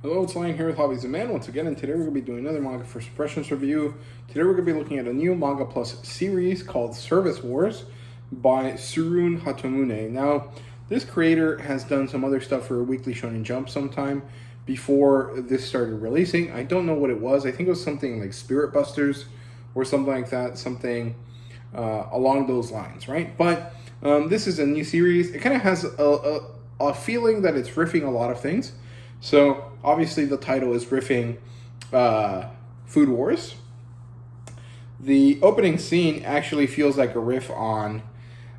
Hello, it's Lion here with Hobbies and Man once again, and today we're going to be doing another manga first impressions review. Today we're going to be looking at a new Manga Plus series called Service Wars by Surun Hatomune. Now, this creator has done some other stuff for Weekly Shonen Jump sometime before this started releasing. I don't know what it was. I think it was something like Spirit Busters or something like that, something along those lines, right? But this is a new series. It kind of has a feeling that it's riffing a lot of things. So obviously the title is riffing Food Wars. The opening scene actually feels like a riff on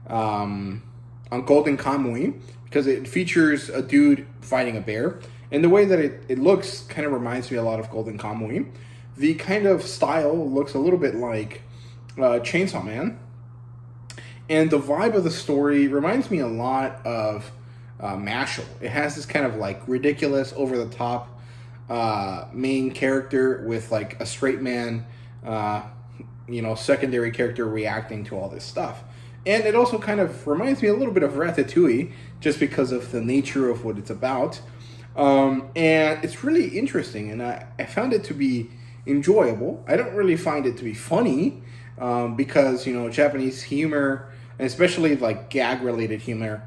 Golden Kamui because it features a dude fighting a bear. And the way that it looks kind of reminds me a lot of Golden Kamui. The kind of style looks a little bit like Chainsaw Man. And the vibe of the story reminds me a lot of Mashal. It has this kind of like ridiculous, over the top main character with like a straight man, secondary character reacting to all this stuff. And it also kind of reminds me a little bit of Ratatouille, just because of the nature of what it's about. And it's really interesting, and I found it to be enjoyable. I don't really find it to be funny, because, Japanese humor, and especially like gag-related humor,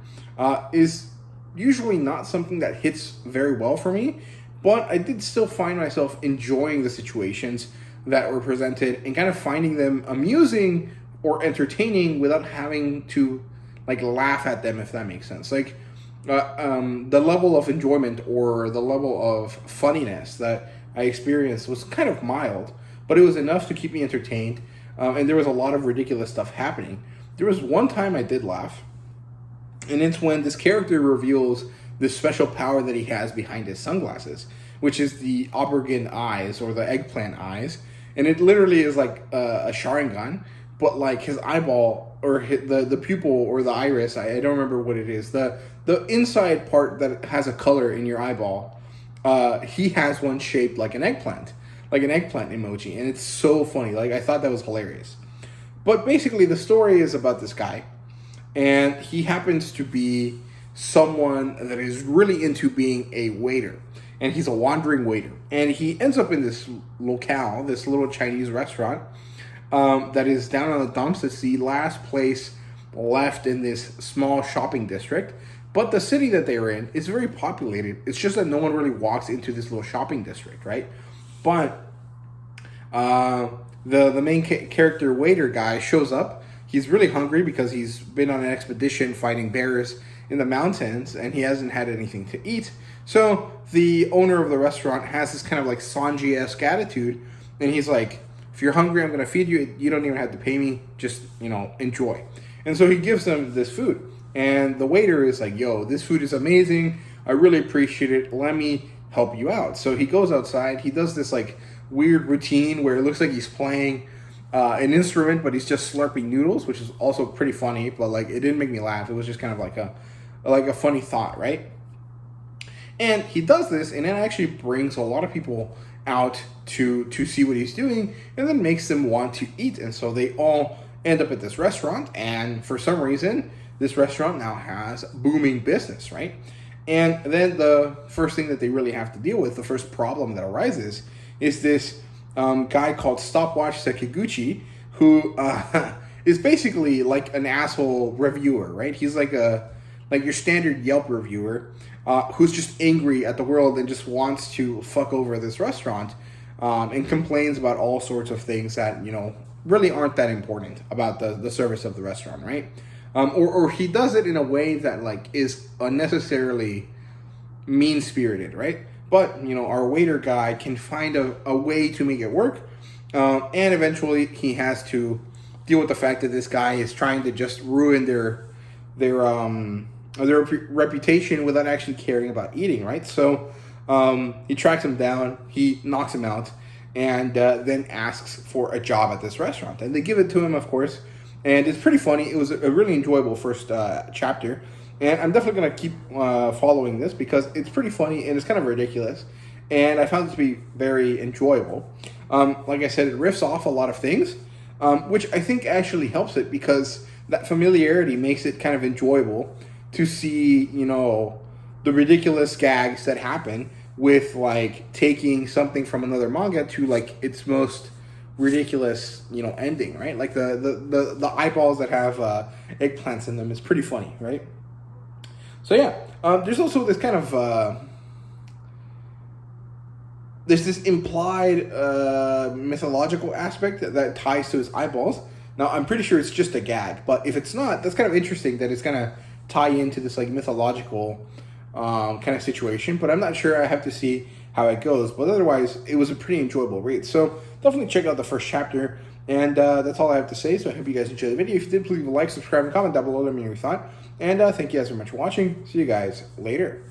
is usually not something that hits very well for me, but I did still find myself enjoying the situations that were presented and kind of finding them amusing or entertaining without having to like laugh at them, if that makes sense. Like the level of enjoyment or the level of funniness that I experienced was kind of mild, but it was enough to keep me entertained, and there was a lot of ridiculous stuff happening. There was one time I did laugh, and it's when this character reveals this special power that he has behind his sunglasses, which is the aubergine eyes or the eggplant eyes. And it literally is like a Sharingan, but like his eyeball or the pupil or the iris, I don't remember what it is. The inside part that has a color in your eyeball, he has one shaped like an eggplant emoji. And it's so funny. Like, I thought that was hilarious. But basically the story is about this guy, and he happens to be someone that is really into being a waiter. And he's a wandering waiter. And he ends up in this locale, this little Chinese restaurant, that is down on the dumps. It's the last place left in this small shopping district. But the city that they're in is very populated. It's just that no one really walks into this little shopping district, right? But the main character waiter guy shows up. He's really hungry because he's been on an expedition fighting bears in the mountains, and he hasn't had anything to eat. So the owner of the restaurant has this kind of like Sanji-esque attitude, and he's like, if you're hungry, I'm going to feed you. You don't even have to pay me. Just, enjoy. And so he gives them this food. And the waiter is like, yo, this food is amazing. I really appreciate it. Let me help you out. So he goes outside. He does this like weird routine where it looks like he's playing an instrument, but he's just slurping noodles, which is also pretty funny, but like it didn't make me laugh. It was just kind of like a funny thought, right? And he does this, and it actually brings a lot of people out to see what he's doing, and then makes them want to eat. And so they all end up at this restaurant, and for some reason, this restaurant now has booming business, right? And then the first thing that they really have to deal with, the first problem that arises, is this guy called Stopwatch Sekiguchi, who is basically like an asshole reviewer, right? He's like your standard Yelp reviewer, who's just angry at the world and just wants to fuck over this restaurant, and complains about all sorts of things that, really aren't that important about the service of the restaurant, right? Or he does it in a way that like is unnecessarily mean-spirited, right? But, our waiter guy can find a way to make it work. And eventually he has to deal with the fact that this guy is trying to just ruin their reputation without actually caring about eating, right? So he tracks him down, he knocks him out, and then asks for a job at this restaurant. And they give it to him, of course. And it's pretty funny. It was a really enjoyable first chapter. And I'm definitely going to keep following this because it's pretty funny and it's kind of ridiculous. And I found it to be very enjoyable. Like I said, it riffs off a lot of things, which I think actually helps it because that familiarity makes it kind of enjoyable to see, the ridiculous gags that happen with like taking something from another manga to like its most ridiculous, you know, ending, right? Like the eyeballs that have eggplants in them is pretty funny, right? So yeah, there's also this kind of there's this implied mythological aspect that ties to his eyeballs. Now I'm pretty sure it's just a gag, but if it's not, that's kind of interesting that it's gonna tie into this like mythological kind of situation. But I'm not sure. I have to see how it goes. But otherwise, it was a pretty enjoyable read. So definitely check out the first chapter. And that's all I have to say. So I hope you guys enjoyed the video. If you did, please leave a like, subscribe, and comment down below. Let me know your thought. And thank you guys very much for watching. See you guys later.